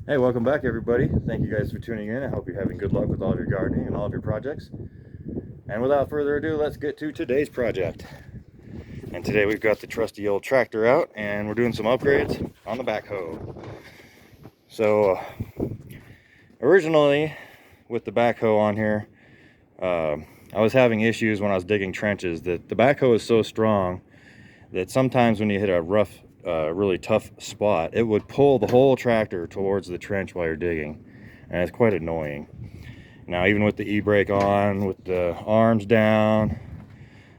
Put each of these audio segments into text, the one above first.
Hey, welcome back everybody. Thank you guys for tuning in. I hope you're having good luck with all of your gardening and all of your projects. And without further ado, let's get to today's project. And today we've got the trusty old tractor out and we're doing some upgrades on the backhoe. So originally with the backhoe on here, I was having issues when I was digging trenches. That the backhoe is so strong that sometimes when you hit a rough, really tough spot, it would pull the whole tractor towards the trench while you're digging, and it's quite annoying. Now, even with the e-brake on, with the arms down,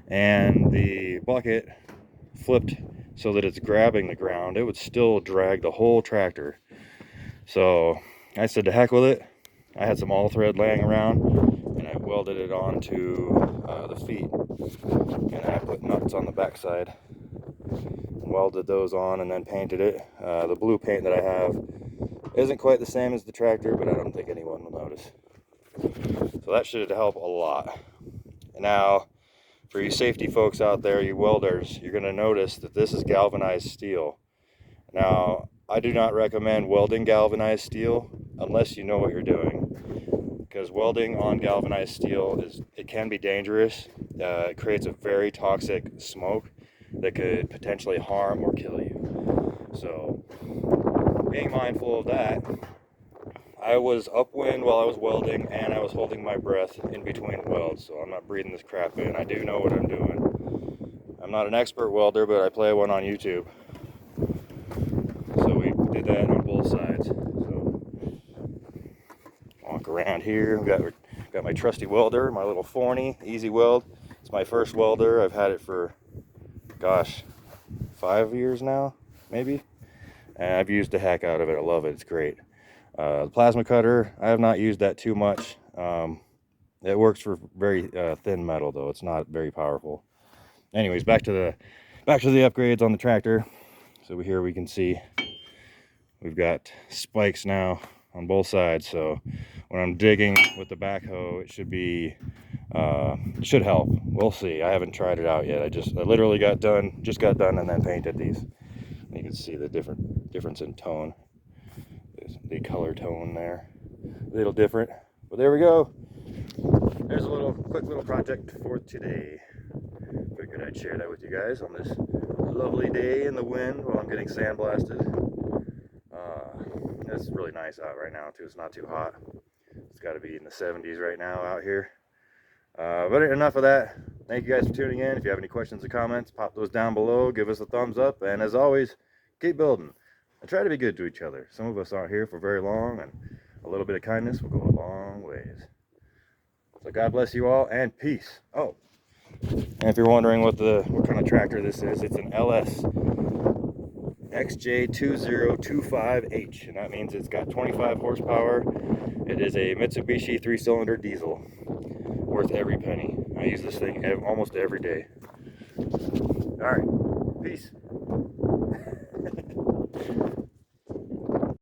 and the bucket flipped so that it's grabbing the ground, it would still drag the whole tractor. So I said to heck with it. I had some all thread laying around, and I welded it onto the feet, and I put nuts on the backside. Welded those on and then painted it. The blue paint that I have isn't quite the same as the tractor, but I don't think anyone will notice. So that should help a lot. Now, for you safety folks out there, you welders, you're going to notice that this is galvanized steel. Now, I do not recommend welding galvanized steel unless you know what you're doing, because welding on galvanized steel it can be dangerous. It creates a very toxic smoke that could potentially harm or kill you. So being mindful of that, I was upwind while I was welding, and I was holding my breath in between welds, so I'm not breathing this crap in. I do know what I'm doing. I'm not an expert welder, but I play one on YouTube. So we did that on both sides. So walk around here. Got my trusty welder, my little Forney Easy Weld. It's my first welder. I've had it for, gosh, 5 years now, maybe. And I've used the heck out of it. I love it. It's great. The plasma cutter, I have not used that too much. It works for very thin metal, though. It's not very powerful. Anyways, back to the upgrades on the tractor. So here we can see we've got spikes now on both sides. So when I'm digging with the backhoe, it should help. We'll see. I haven't tried it out yet. I literally got done and then painted these. You can see the difference in tone. The color tone there, a little different, but there we go. There's a quick little project for today. Figured I'd share that with you guys on this lovely day in the wind while I'm getting sandblasted. It's really nice out right now too. It's not too hot. It's got to be in the 70s right now out here. But enough of that. Thank you guys for tuning in. If you have any questions or comments, pop those down below. Give us a thumbs up, and as always, keep building. And try to be good to each other. Some of us aren't here for very long, and a little bit of kindness will go a long ways. So God bless you all, and peace. Oh, and if you're wondering what kind of tractor this is, it's an LS XJ2025H, and that means it's got 25 horsepower. It is a Mitsubishi 3-cylinder diesel, worth every penny. I use this thing almost every day. All right, peace.